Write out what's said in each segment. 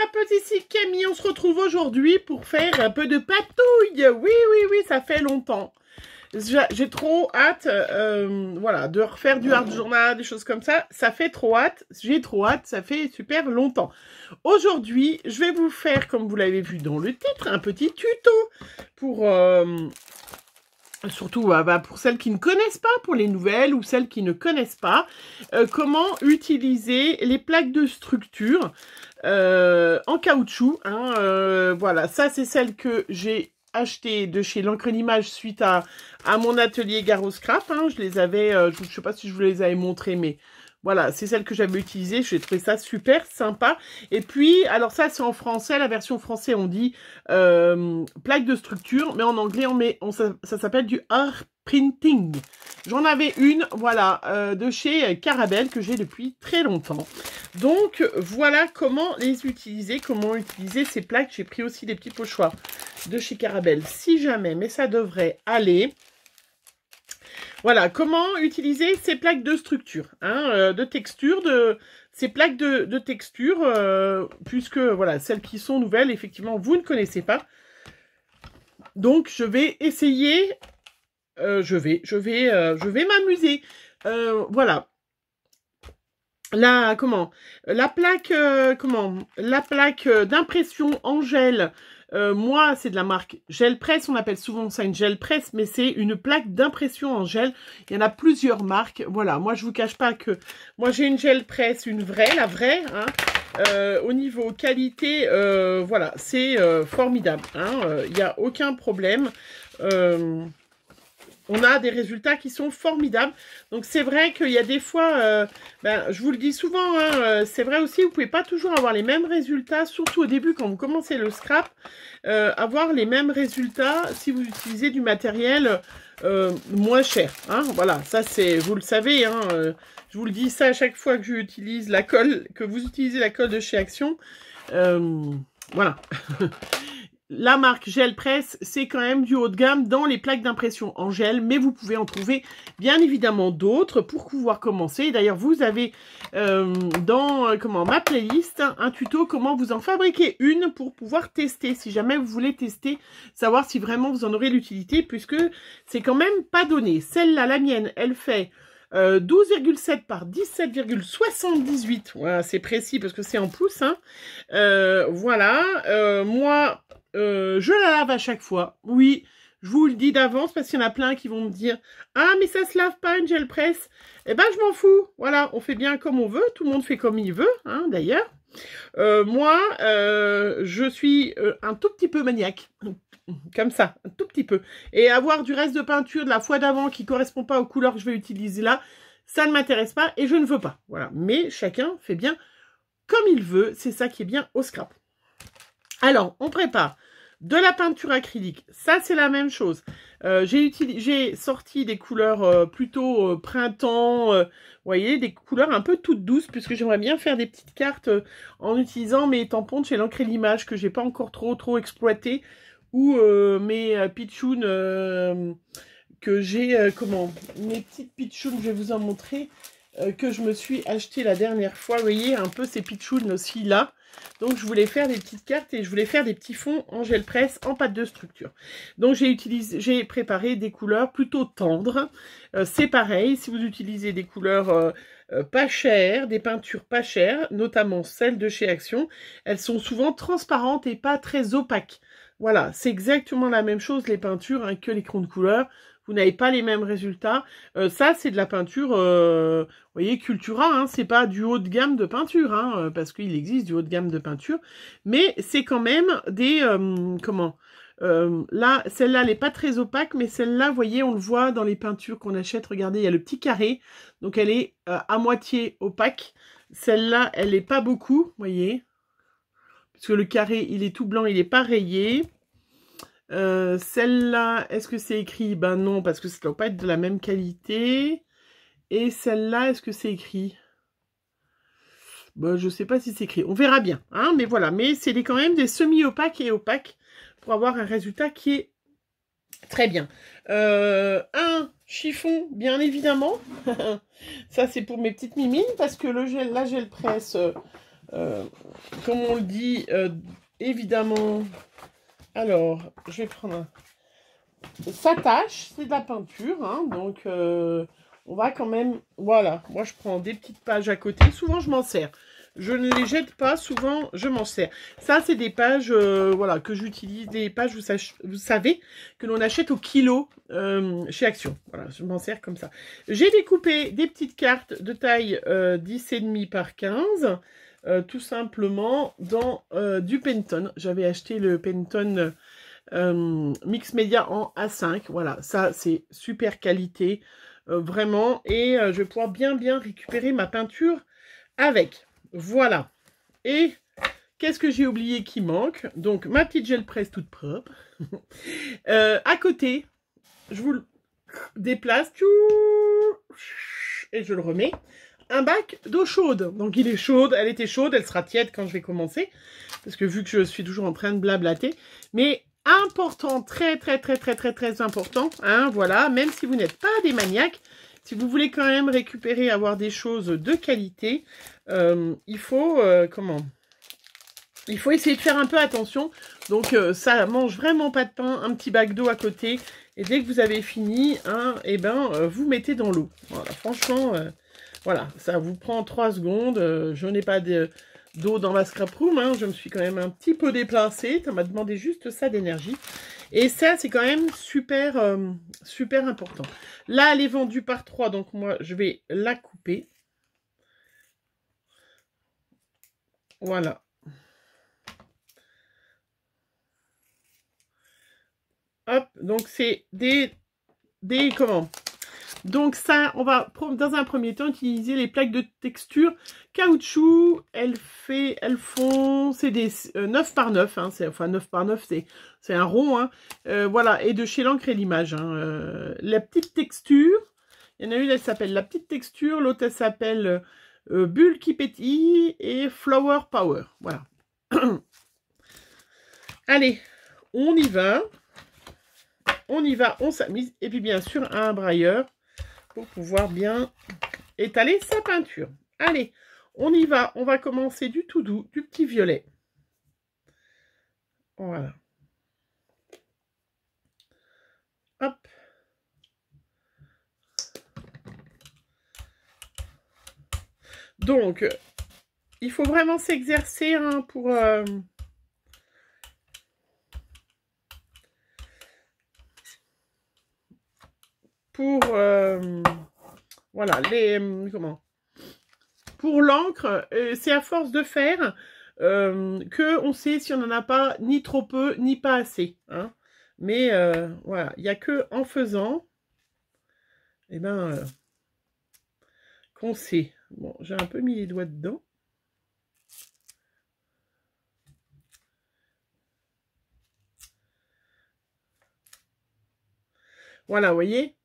scrapeuse ici Camille, on se retrouve aujourd'hui pour faire un peu de patouille. Oui, oui, oui, ça fait longtemps. J'ai trop hâte, voilà, de refaire du hard journal, des choses comme ça. Ça fait trop hâte, j'ai trop hâte, ça fait super longtemps. Aujourd'hui, je vais vous faire, comme vous l'avez vu dans le titre, un petit tuto pour... surtout pour celles qui ne connaissent pas, pour les nouvelles ou celles qui ne connaissent pas, comment utiliser les plaques de structure en caoutchouc. Hein, voilà, ça c'est celle que j'ai achetée de chez l'Encre l'Image suite à mon atelier Garo Scrap. Hein, je les avais, je ne sais pas si je vous les avais montrées, mais... Voilà, c'est celle que j'avais utilisée, j'ai trouvé ça super sympa. Et puis, alors ça c'est en français, la version française on dit plaque de structure, mais en anglais ça s'appelle du art printing. J'en avais une, voilà, de chez Carabel que j'ai depuis très longtemps. Donc voilà comment les utiliser, comment utiliser ces plaques. J'ai pris aussi des petits pochoirs de chez Carabel, si jamais, mais ça devrait aller. Voilà, comment utiliser ces plaques de structure, hein, de texture, ces plaques de texture, puisque, voilà, celles qui sont nouvelles, effectivement, vous ne connaissez pas. Donc, je vais essayer, je vais m'amuser. Voilà. La plaque d'impression en gel. Moi, c'est de la marque Gel Press. On appelle souvent ça une Gel Press, mais c'est une plaque d'impression en gel. Il y en a plusieurs marques. Voilà, moi, je vous cache pas que... Moi, j'ai une Gel Press, une vraie, la vraie. Hein. Au niveau qualité, voilà, c'est formidable. Hein. Il n'y a aucun problème. On a des résultats qui sont formidables. Donc, c'est vrai qu'il y a des fois, je vous le dis souvent, hein, c'est vrai aussi, vous ne pouvez pas toujours avoir les mêmes résultats, surtout au début quand vous commencez le scrap, avoir les mêmes résultats si vous utilisez du matériel moins cher. Hein. Voilà, ça c'est, vous le savez, hein, je vous le dis ça à chaque fois que j'utilise la colle, que vous utilisez la colle de chez Action. Voilà. La marque Gel Press, c'est quand même du haut de gamme dans les plaques d'impression en gel, mais vous pouvez en trouver bien évidemment d'autres pour pouvoir commencer. D'ailleurs, vous avez dans ma playlist un tuto comment vous en fabriquer une pour pouvoir tester, si jamais vous voulez tester, savoir si vraiment vous en aurez l'utilité, puisque c'est quand même pas donné. Celle-là, la mienne, elle fait 12,7 par 17,78. Voilà, c'est précis parce que c'est en pouces. Hein. Voilà, moi... je la lave à chaque fois. Oui, je vous le dis d'avance parce qu'il y en a plein qui vont me dire « Ah, mais ça se lave pas une gel press !» Eh ben, je m'en fous. Voilà, on fait bien comme on veut. Tout le monde fait comme il veut, hein, d'ailleurs. Moi, je suis un tout petit peu maniaque. Comme ça, un tout petit peu. Et avoir du reste de peinture de la fois d'avant qui ne correspond pas aux couleurs que je vais utiliser là, ça ne m'intéresse pas et je ne veux pas. Voilà. Mais chacun fait bien comme il veut. C'est ça qui est bien au scrap. Alors, on prépare de la peinture acrylique. Ça, c'est la même chose. J'ai sorti des couleurs plutôt printemps, vous voyez, des couleurs un peu toutes douces, puisque j'aimerais bien faire des petites cartes en utilisant mes tampons de chez l'Encre l'Image, que j'ai pas encore trop exploité, ou mes pitchounes que j'ai, mes petites pitchounes, je vais vous en montrer, que je me suis acheté la dernière fois. Vous voyez, un peu ces pitchounes aussi là. Donc, je voulais faire des petites cartes et je voulais faire des petits fonds en gel presse en pâte de structure. Donc, j'ai préparé des couleurs plutôt tendres. C'est pareil, si vous utilisez des couleurs pas chères, des peintures pas chères, notamment celles de chez Action, elles sont souvent transparentes et pas très opaques. Voilà, c'est exactement la même chose les peintures hein, que les crayons de couleur. Vous n'avez pas les mêmes résultats. Ça, c'est de la peinture, vous voyez, Cultura. Hein, c'est pas du haut de gamme de peinture, hein, parce qu'il existe du haut de gamme de peinture. Mais c'est quand même des... là, celle-là, elle n'est pas très opaque, mais celle-là, vous voyez, on le voit dans les peintures qu'on achète. Regardez, il y a le petit carré. Donc, elle est à moitié opaque. Celle-là, elle n'est pas beaucoup, vous voyez. Parce que le carré, il est tout blanc, il n'est pas rayé. Celle-là, est-ce que c'est écrit? Ben non, parce que ça ne doit pas être de la même qualité. Et celle-là, est-ce que c'est écrit? Ben, je ne sais pas si c'est écrit. On verra bien. Hein, mais voilà, mais c'est quand même des semi-opaques et opaques pour avoir un résultat qui est très bien. Un chiffon, bien évidemment. Ça, c'est pour mes petites mimines parce que la gel presse... comme on le dit, évidemment. Alors, je vais prendre un... Ça tâche, c'est de la peinture, hein, donc on va quand même... Voilà, moi je prends des petites pages à côté. Souvent, je m'en sers. Je ne les jette pas, souvent, je m'en sers. Ça, c'est des pages voilà, que j'utilise, des pages, vous savez, que l'on achète au kilo chez Action. Voilà, je m'en sers comme ça. J'ai découpé des petites cartes de taille 10,5 par 15, tout simplement dans du Penton. J'avais acheté le Penton Mix Media en A5. Voilà, ça, c'est super qualité, vraiment. Et je vais pouvoir bien récupérer ma peinture avec. Voilà. Et qu'est-ce que j'ai oublié qui manque? Donc, ma petite gel presse toute propre. À côté, je vous le déplace. Et je le remets. Un bac d'eau chaude. Donc, il est chaude. Elle était chaude. Elle sera tiède quand je vais commencer. Parce que vu que je suis toujours en train de blablater. Mais important, très important. Hein, voilà. Même si vous n'êtes pas des maniaques. Si vous voulez quand même récupérer, avoir des choses de qualité, il faut, il faut essayer de faire un peu attention. Donc, ça mange vraiment pas de pain, un petit bac d'eau à côté. Et dès que vous avez fini, hein, et ben, vous mettez dans l'eau. Voilà, franchement, voilà, ça vous prend 3 secondes. Je n'ai pas d'eau dans ma scrap room, hein, je me suis quand même un petit peu déplacée. Ça m'a demandé juste ça d'énergie. Et ça, c'est quand même super, super important. Là, elle est vendue par 3, donc moi, je vais la couper. Voilà. Hop, donc c'est des comment? Donc ça, on va dans un premier temps utiliser les plaques de texture caoutchouc. Elles font, c'est des 9 par 9, hein, enfin 9 par 9, c'est un rond, hein, voilà, et de chez l'encre et l'image. Hein, la petite texture, il y en a une, elle s'appelle la petite texture, l'autre elle s'appelle bulle qui pétille et flower power, voilà. Allez, on y va. On s'amuse, et puis bien sûr un brailleur pour pouvoir bien étaler sa peinture. Allez, on y va, on va commencer du tout doux, du petit violet. Voilà. Hop. Donc, il faut vraiment s'exercer hein, pour... voilà, comment? Pour l'encre, c'est à force de faire que on sait si on n'en a pas ni trop peu, ni pas assez. Hein. Mais voilà, il n'y a que en faisant, eh ben, qu'on sait. Bon, j'ai un peu mis les doigts dedans. Voilà, vous voyez?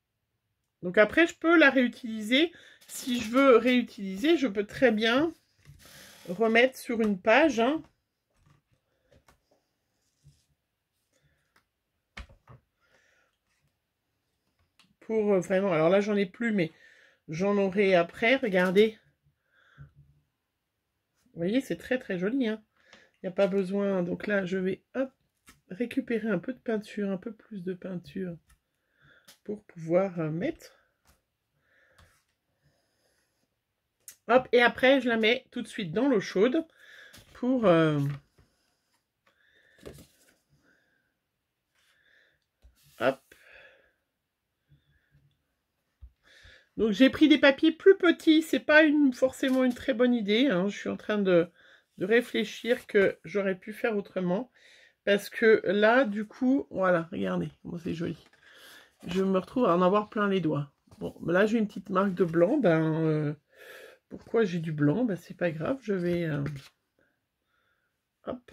Donc après, je peux la réutiliser. Si je veux réutiliser, je peux très bien remettre sur une page. Hein. Pour vraiment... Alors là, j'en ai plus, mais j'en aurai après. Regardez. Vous voyez, c'est très joli. Hein. Il n'y a pas besoin... Donc là, je vais hop, récupérer un peu de peinture, un peu plus de peinture pour pouvoir mettre. Hop, et après, je la mets tout de suite dans l'eau chaude pour... hop. Donc, j'ai pris des papiers plus petits. C'est pas forcément une très bonne idée. Hein. Je suis en train de réfléchir que j'aurais pu faire autrement. Parce que là, du coup, voilà, regardez comment c'est joli. Je me retrouve à en avoir plein les doigts. Bon, là, j'ai une petite marque de blanc. Ben, pourquoi j'ai du blanc? Ben, c'est pas grave. Je vais... hop.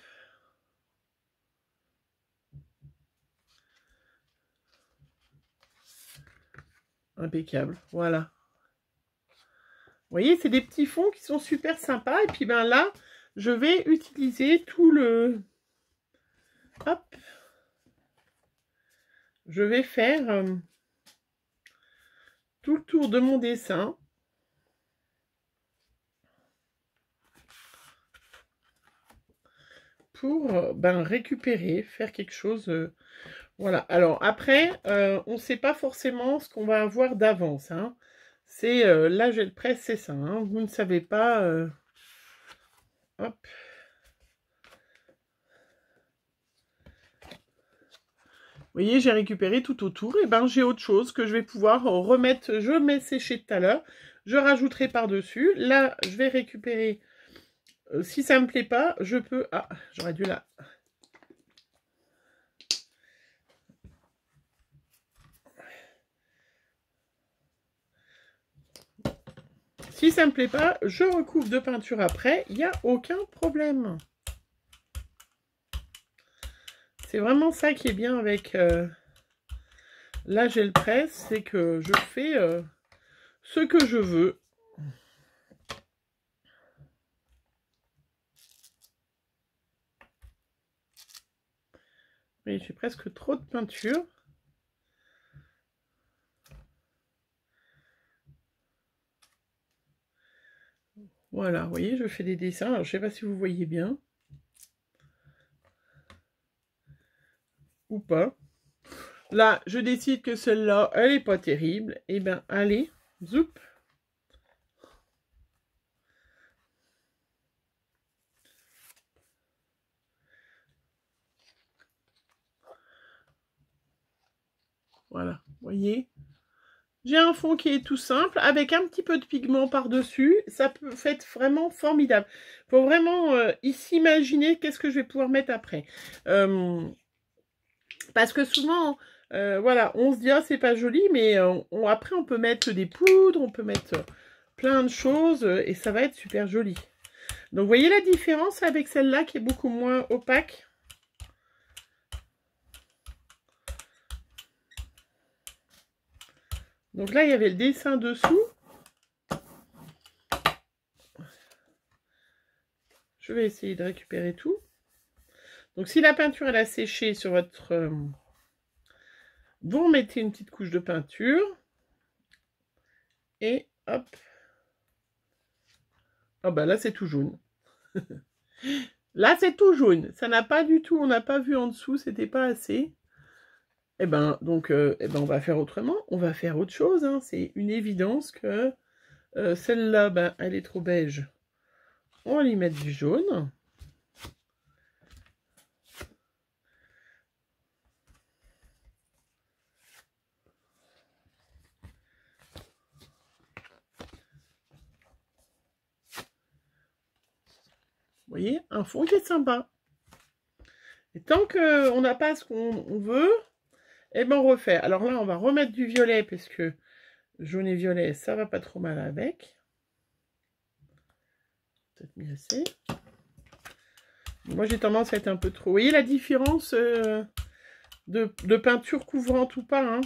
Impeccable. Voilà. Vous voyez, c'est des petits fonds qui sont super sympas. Et puis, ben là, je vais utiliser tout le... Hop. Je vais faire tout le tour de mon dessin. pour récupérer, faire quelque chose. Voilà. Alors après, on ne sait pas forcément ce qu'on va avoir d'avance. Hein. C'est là, je le presse, c'est ça. Hein. Vous ne savez pas. Hop. Vous voyez, j'ai récupéré tout autour. Et j'ai autre chose que je vais pouvoir remettre. Je mets sécher tout à l'heure. Je rajouterai par-dessus. Là, je vais récupérer. Si ça me plaît pas, je peux... Ah, j'aurais dû là. Si ça me plaît pas, je recouvre de peinture après. Il n'y a aucun problème. C'est vraiment ça qui est bien avec la gel presse, c'est que je fais ce que je veux. Oui, j'ai presque trop de peinture. Voilà, vous voyez, je fais des dessins. Alors, je ne sais pas si vous voyez bien. Ou pas. Là, je décide que celle-là, elle n'est pas terrible. Eh bien, allez, zoup. Voilà, vous voyez. J'ai un fond qui est tout simple, avec un petit peu de pigment par-dessus. Ça peut être vraiment formidable. Il faut vraiment ici imaginer qu'est-ce que je vais pouvoir mettre après. Parce que souvent, voilà, on se dit, ah, c'est pas joli, mais après, on peut mettre des poudres, on peut mettre plein de choses, et ça va être super joli. Donc, vous voyez la différence avec celle-là qui est beaucoup moins opaque? Donc là, il y avait le dessin dessous. Je vais essayer de récupérer tout. Donc, si la peinture, elle a séché sur votre... vous remettez une petite couche de peinture. Et hop. Oh, bah là, c'est tout jaune. Là, c'est tout jaune. Ça n'a pas du tout... On n'a pas vu en dessous. C'était pas assez. Eh ben, donc, on va faire autrement. On va faire autre chose. Hein. C'est une évidence que celle-là, elle est trop beige. On va lui mettre du jaune. Vous voyez, un fond qui est sympa. Et tant qu'on n'a pas ce qu'on veut, eh ben on refait. Alors là, on va remettre du violet, parce que jaune et violet, ça va pas trop mal avec. Peut-être mis assez. Moi, j'ai tendance à être un peu trop... Vous voyez la différence de peinture couvrante ou pas, hein?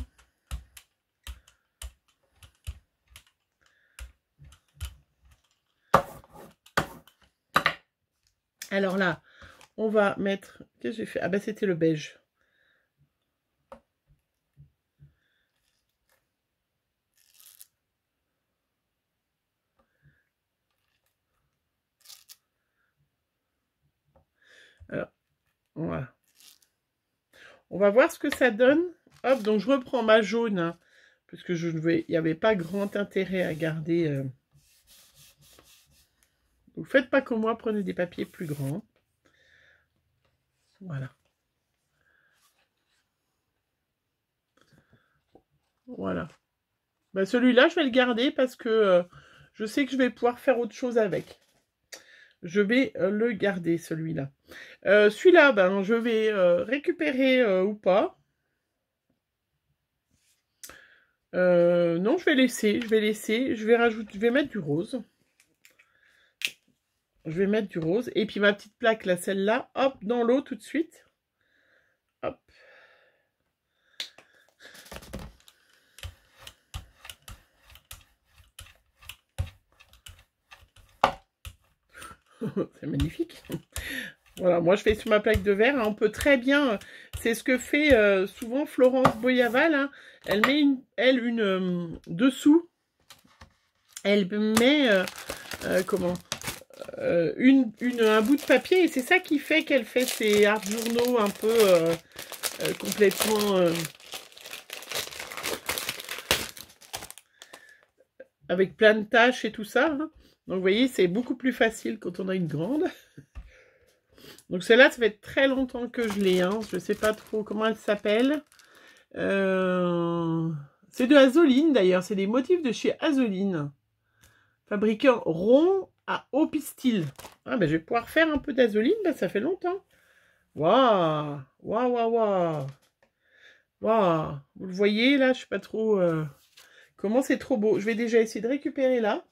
Alors là, on va mettre... Qu'est-ce que j'ai fait? Ah ben, c'était le beige. Alors, voilà. On va voir ce que ça donne. Hop, donc je reprends ma jaune, hein, parce que il n'y avait pas grand intérêt à garder... Vous faites pas comme moi, prenez des papiers plus grands. Voilà. Voilà. Ben, celui-là, je vais le garder parce que je sais que je vais pouvoir faire autre chose avec. Je vais le garder, celui-là. Celui-là, je vais récupérer ou pas. Non, je vais laisser. Je vais rajouter, je vais mettre du rose. Je vais mettre du rose. Et puis ma petite plaque, là, celle-là, hop, dans l'eau tout de suite. Hop. C'est magnifique. Voilà, moi je fais sur ma plaque de verre. Hein, on peut très bien, c'est ce que fait souvent Florence Boyaval. Hein, elle met une dessous. Elle met comment un bout de papier. Et c'est ça qui fait qu'elle fait ses art journaux un peu complètement... avec plein de tâches et tout ça. Hein. Donc, vous voyez, c'est beaucoup plus facile quand on a une grande. Donc, celle-là, ça fait très longtemps que je l'ai. Hein. Je ne sais pas trop comment elle s'appelle. C'est de Azoline, d'ailleurs. C'est des motifs de chez Azoline. Fabricant rond à haut pistil. Ah, ben, je vais pouvoir faire un peu d'Azoline. Ben, ça fait longtemps. Waouh! Waouh, waouh, waouh! Waouh! Vous le voyez, là, je ne sais pas trop... Comment c'est trop beau. Je vais déjà essayer de récupérer là.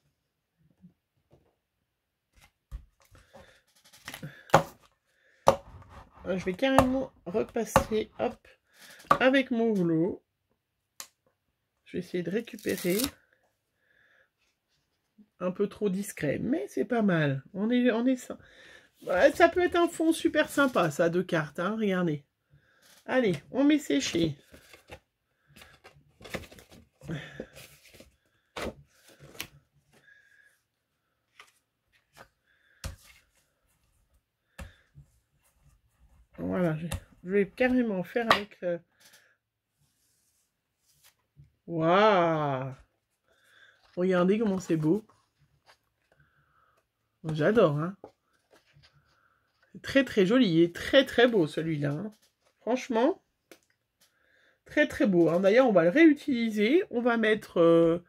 Je vais carrément repasser, hop, avec mon rouleau. Je vais essayer de récupérer. Un peu trop discret, mais c'est pas mal. On est ça. Ouais, ça peut être un fond super sympa, ça, de cartes, hein, regardez. Allez, on met sécher. Voilà, je vais carrément faire avec... Waouh! Regardez comment c'est beau. J'adore, hein. C'est très très joli et très très beau celui-là. Hein. Franchement, très très beau. Hein. D'ailleurs, on va le réutiliser. On va mettre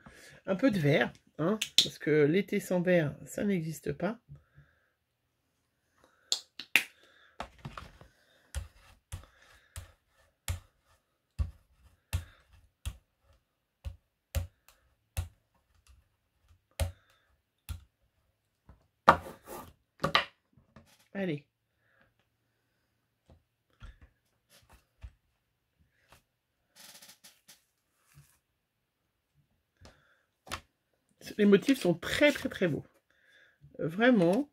un peu de vert, hein, parce que l'été sans vert, ça n'existe pas. Allez. Les motifs sont très très très beaux. Vraiment.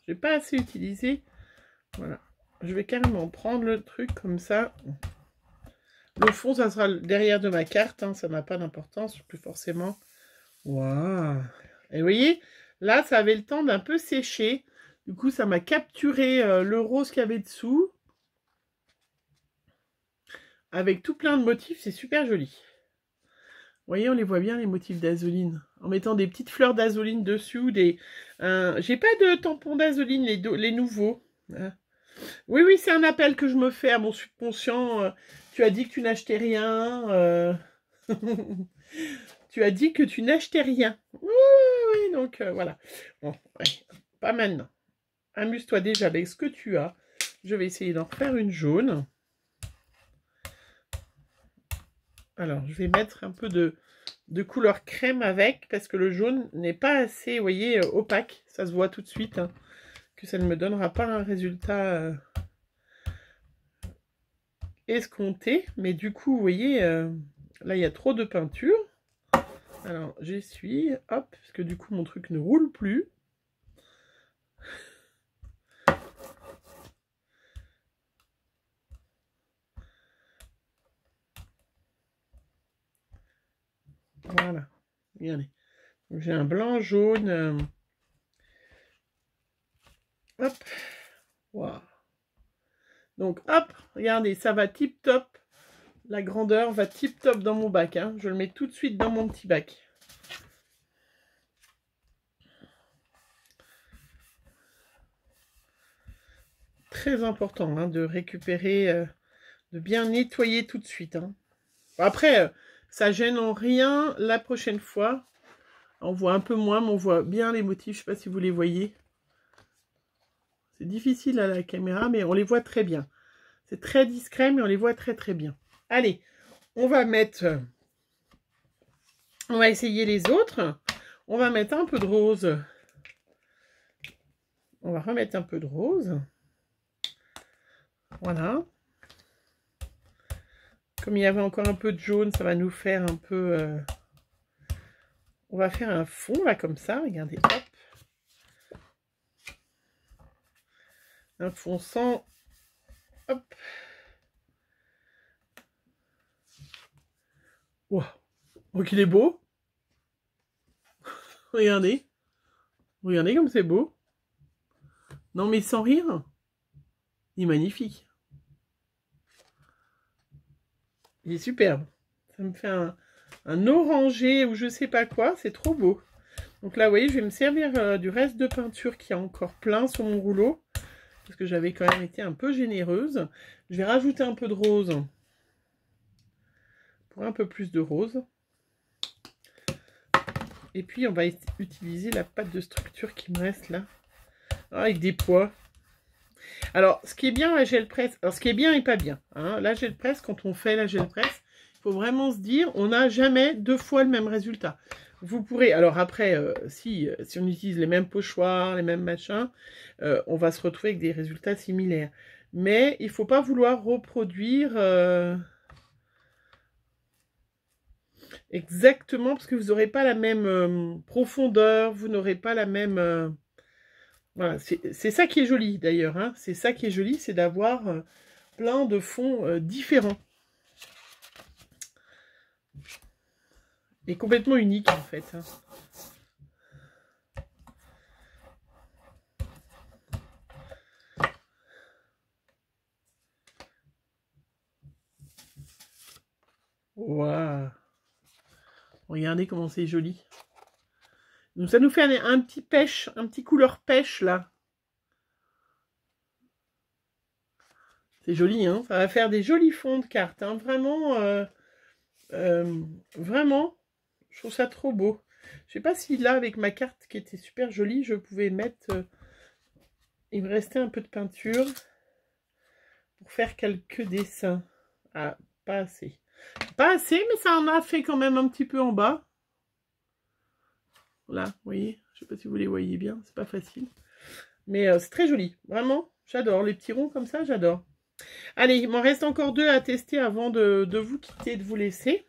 Je n'ai pas assez utilisé. Voilà. Je vais carrément prendre le truc comme ça. Le fond, ça sera derrière de ma carte. Hein, ça n'a pas d'importance, plus forcément. Waouh! Et vous voyez, là, ça avait le temps d'un peu sécher. Du coup, ça m'a capturé le rose qu'il y avait dessous. Avec tout plein de motifs, c'est super joli. Vous voyez, on les voit bien, les motifs d'Azoline. En mettant des petites fleurs d'Azoline dessus. J'ai pas de tampons d'Azoline, les nouveaux. Hein. Oui, oui, c'est un appel que je me fais à mon subconscient. Tu as dit que tu n'achetais rien. Tu as dit que tu n'achetais rien. Oui, oui, oui, donc voilà. Bon, ouais, pas maintenant. Amuse-toi déjà avec ce que tu as. Je vais essayer d'en faire une jaune. Alors, je vais mettre un peu de couleur crème avec, parce que le jaune n'est pas assez, vous voyez, opaque. Ça se voit tout de suite, hein, que ça ne me donnera pas un résultat escompté. Mais du coup, vous voyez, là, il y a trop de peinture. Alors, j'essuie, hop, parce que du coup, mon truc ne roule plus. Voilà, regardez. J'ai un blanc, jaune. Hop, waouh. Donc, hop, regardez, ça va tip top. La grandeur va tip top dans mon bac. Hein. Je le mets tout de suite dans mon petit bac. Très important hein, de récupérer, de bien nettoyer tout de suite. Hein. Après, ça gêne en rien la prochaine fois. On voit un peu moins, mais on voit bien les motifs. Je ne sais pas si vous les voyez. C'est difficile à la caméra, mais on les voit très bien. C'est très discret, mais on les voit très très bien. Allez, on va mettre... On va essayer les autres. On va mettre un peu de rose. On va remettre un peu de rose. Voilà. Comme il y avait encore un peu de jaune, ça va nous faire un peu... On va faire un fond, là, comme ça. Regardez, hop. Un fond sans... Hop. Wow. Donc, il est beau. Regardez. Regardez comme c'est beau. Non, mais sans rire, il est magnifique. Il est superbe. Ça me fait un orangé ou je sais pas quoi. C'est trop beau. Donc là, vous voyez, je vais me servir du reste de peinture qui est encore plein sur mon rouleau. Parce que j'avais quand même été un peu généreuse. Je vais rajouter un peu de rose. Pour un peu plus de rose. Et puis, on va utiliser la pâte de structure qui me reste là. Avec des pois. Alors, ce qui est bien la gel presse, alors ce qui est bien et pas bien, hein, la gel presse, quand on fait la gel presse, il faut vraiment se dire, on n'a jamais 2 fois le même résultat. Vous pourrez, alors après, si on utilise les mêmes pochoirs, les mêmes machins, on va se retrouver avec des résultats similaires. Mais il ne faut pas vouloir reproduire exactement, parce que vous n'aurez pas la même profondeur, vous n'aurez pas la même... Voilà, c'est ça qui est joli d'ailleurs, hein. C'est ça qui est joli, c'est d'avoir plein de fonds différents. Et complètement uniques en fait. Hein. Waouh! Regardez comment c'est joli. Donc ça nous fait un petit pêche, un petit couleur pêche là. C'est joli, hein. Ça va faire des jolis fonds de cartes, hein. Vraiment, vraiment, je trouve ça trop beau. Je sais pas si là, avec ma carte qui était super jolie, je pouvais mettre... il me restait un peu de peinture pour faire quelques dessins. Ah, pas assez. Pas assez, mais ça en a fait quand même un petit peu en bas. Là, vous voyez, je sais pas si vous les voyez bien, c'est pas facile. Mais c'est très joli, vraiment, j'adore. Les petits ronds comme ça, j'adore. Allez, il m'en reste encore 2 à tester avant de vous quitter, de vous laisser.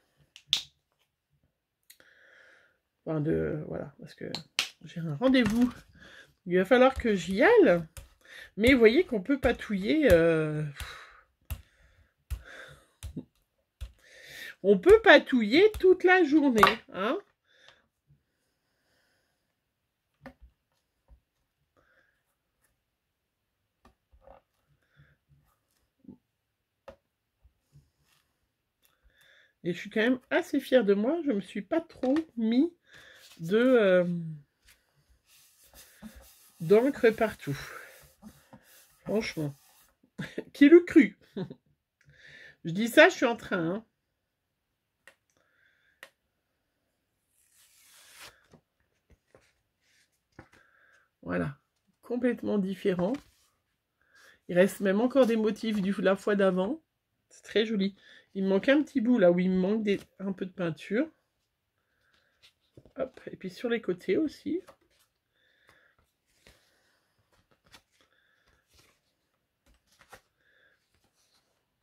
Enfin, voilà, parce que j'ai un rendez-vous. Il va falloir que j'y aille. Mais vous voyez qu'on peut patouiller... On peut patouiller toute la journée, hein. Et je suis quand même assez fière de moi. Je ne me suis pas trop mis d'encre partout. Franchement. Qui l'eût cru? Je dis ça, je suis en train. Hein. Voilà. Complètement différent. Il reste même encore des motifs de la fois d'avant. C'est très joli. Il me manque un petit bout là où il me manque un peu de peinture. Hop. Et puis sur les côtés aussi.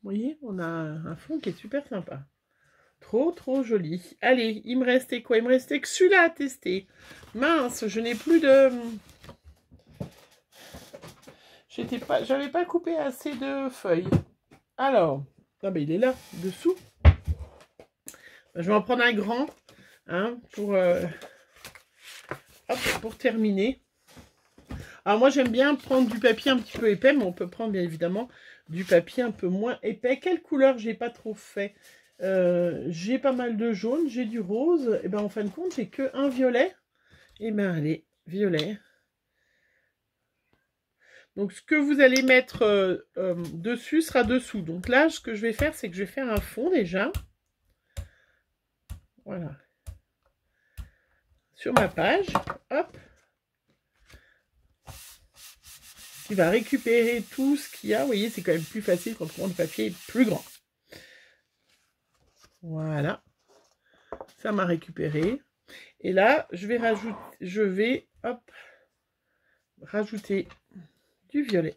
Vous voyez, on a un fond qui est super sympa. Trop, trop joli. Allez, il me restait quoi? Il me restait que celui-là à tester. Mince, je n'ai plus de... J'avais pas coupé assez de feuilles. Alors, ah ben il est là, dessous. Je vais en prendre un grand, hein, pour terminer. Alors moi j'aime bien prendre du papier un petit peu épais, mais on peut prendre bien évidemment du papier un peu moins épais. Quelle couleur j'ai pas trop fait? J'ai pas mal de jaune, j'ai du rose. Et ben en fin de compte, j'ai que un violet. Et ben allez, violet. Donc ce que vous allez mettre dessus sera dessous. Donc là, ce que je vais faire, c'est que je vais faire un fond déjà. Voilà. Sur ma page, hop. Qui va récupérer tout ce qu'il y a. Vous voyez, c'est quand même plus facile quand le papier est plus grand. Voilà. Ça m'a récupéré. Et là, je vais rajouter du violet.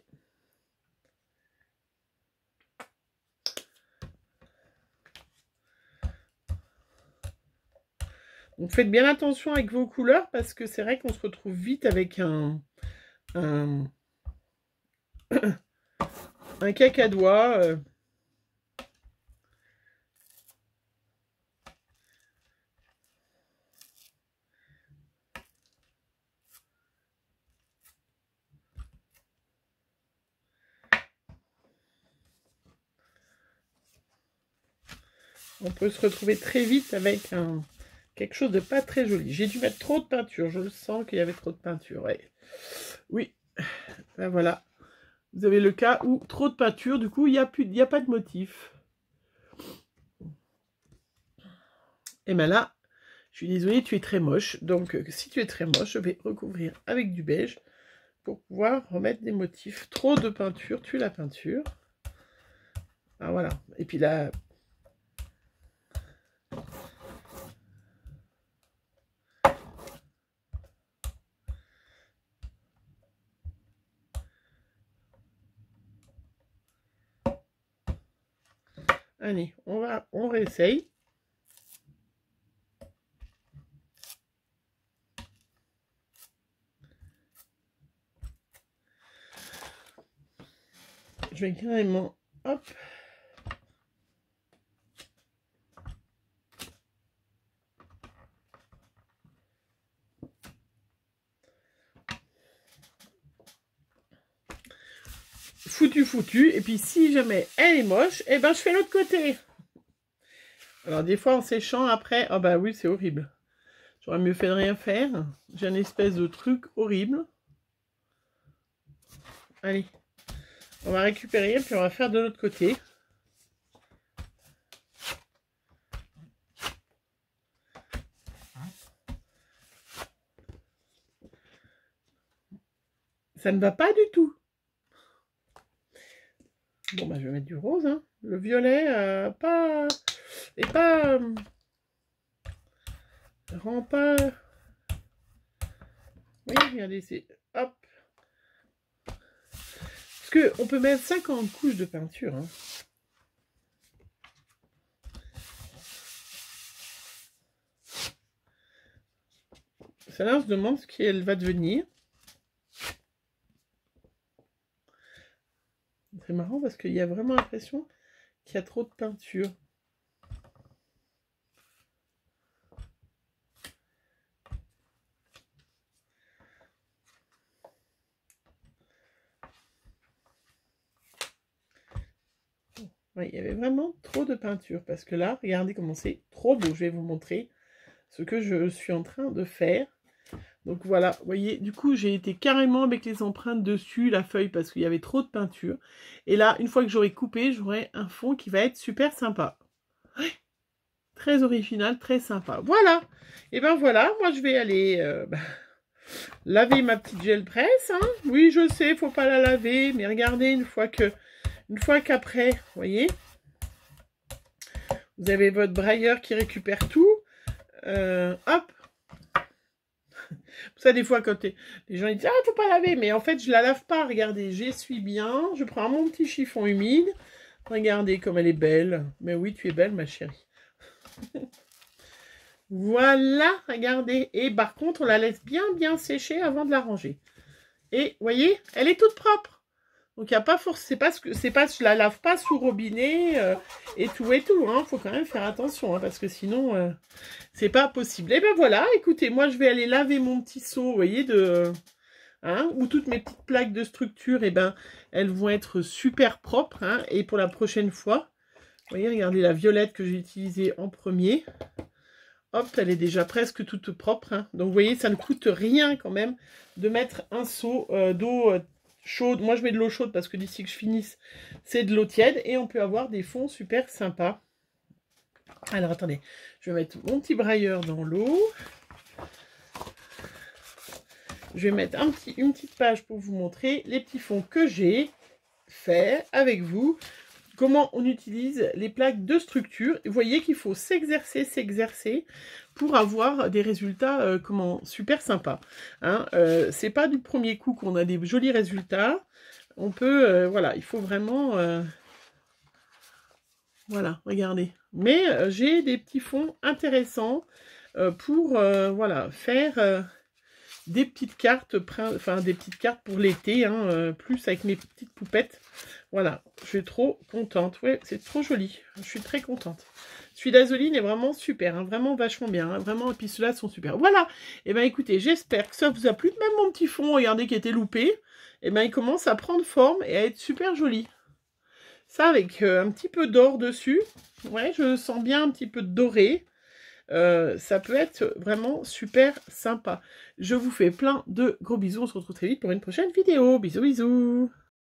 Donc faites bien attention avec vos couleurs parce que c'est vrai qu'on se retrouve vite avec un cacadois. On peut se retrouver très vite avec quelque chose de pas très joli. J'ai dû mettre trop de peinture. Je le sens qu'il y avait trop de peinture. Ouais. Oui. Ben voilà. Vous avez le cas où trop de peinture. Du coup, il n'y a pas de motif. Et bien là, je suis désolée, tu es très moche. Donc, si tu es très moche, je vais recouvrir avec du beige pour pouvoir remettre des motifs. Trop de peinture, tue la peinture. Ah, voilà. Et puis là... Allez, on réessaye. Je vais carrément, hop. Foutu. Et puis si jamais elle est moche, eh ben je fais l'autre côté. Alors des fois en séchant après, oh bah oui c'est horrible. J'aurais mieux fait de rien faire. J'ai une espèce de truc horrible. Allez, on va récupérer puis on va faire de l'autre côté. Ça ne va pas du tout. Bon bah je vais mettre du rose. Hein. Le violet rend pas. Oui, regardez, c'est hop. Parce que on peut mettre 50 couches de peinture. Hein. Celle-là, on se demande ce qu'elle va devenir. C'est marrant parce qu'il y a vraiment l'impression qu'il y a trop de peinture. Oui, il y avait vraiment trop de peinture. Parce que là, regardez comment c'est trop beau. Je vais vous montrer ce que je suis en train de faire. Donc voilà, vous voyez, du coup, j'ai été carrément avec les empreintes dessus, la feuille, parce qu'il y avait trop de peinture. Et là, une fois que j'aurai coupé, j'aurai un fond qui va être super sympa. Ouais, très original, très sympa. Voilà. Et ben voilà, moi je vais aller laver ma petite gel presse. Hein. Oui, je sais, faut pas la laver, mais regardez, une fois qu'après, vous voyez, vous avez votre brailleur qui récupère tout. Hop. Ça, des fois, quand les gens disent « Ah, faut pas laver !» Mais en fait, je la lave pas. Regardez, j'essuie bien. Je prends mon petit chiffon humide. Regardez comme elle est belle. Mais oui, tu es belle, ma chérie. Voilà, regardez. Et par contre, on la laisse bien sécher avant de la ranger. Et, vous voyez, elle est toute propre. Donc, il n'y a pas force, je la lave pas sous robinet et tout. Hein. Faut quand même faire attention, hein, parce que sinon, c'est pas possible. Et ben voilà, écoutez, moi, je vais aller laver mon petit seau, vous voyez, où toutes mes petites plaques de structure, et ben, elles vont être super propres. Hein, et pour la prochaine fois, vous voyez, regardez la violette que j'ai utilisée en premier. Hop, elle est déjà presque toute propre. Hein. Donc, vous voyez, ça ne coûte rien quand même de mettre un seau d'eau chaude. Moi, je mets de l'eau chaude parce que d'ici que je finisse, c'est de l'eau tiède. Et on peut avoir des fonds super sympas. Alors, attendez. Je vais mettre mon petit brailleur dans l'eau. Je vais mettre une petite page pour vous montrer les petits fonds que j'ai fait avec vous. Comment on utilise les plaques de structure. Vous voyez qu'il faut s'exercer pour avoir des résultats super sympas. Hein, c'est pas du premier coup qu'on a des jolis résultats. On peut, voilà, il faut vraiment... voilà, regardez. Mais j'ai des petits fonds intéressants pour voilà, faire des petites cartes, des petites cartes pour l'été, hein, plus avec mes petites poupettes. Voilà, je suis trop contente. Ouais, c'est trop joli. Je suis très contente. Celui d'Azoline est vraiment super, hein, vraiment vachement bien. Hein, vraiment, et puis ceux-là sont super. Voilà. Et ben écoutez, j'espère que ça vous a plu. Même mon petit fond, regardez, qui était loupé. Et ben il commence à prendre forme et à être super joli. Ça avec un petit peu d'or dessus. Ouais, je sens bien un petit peu de doré. Ça peut être vraiment super sympa. Je vous fais plein de gros bisous. On se retrouve très vite pour une prochaine vidéo. Bisous, bisous.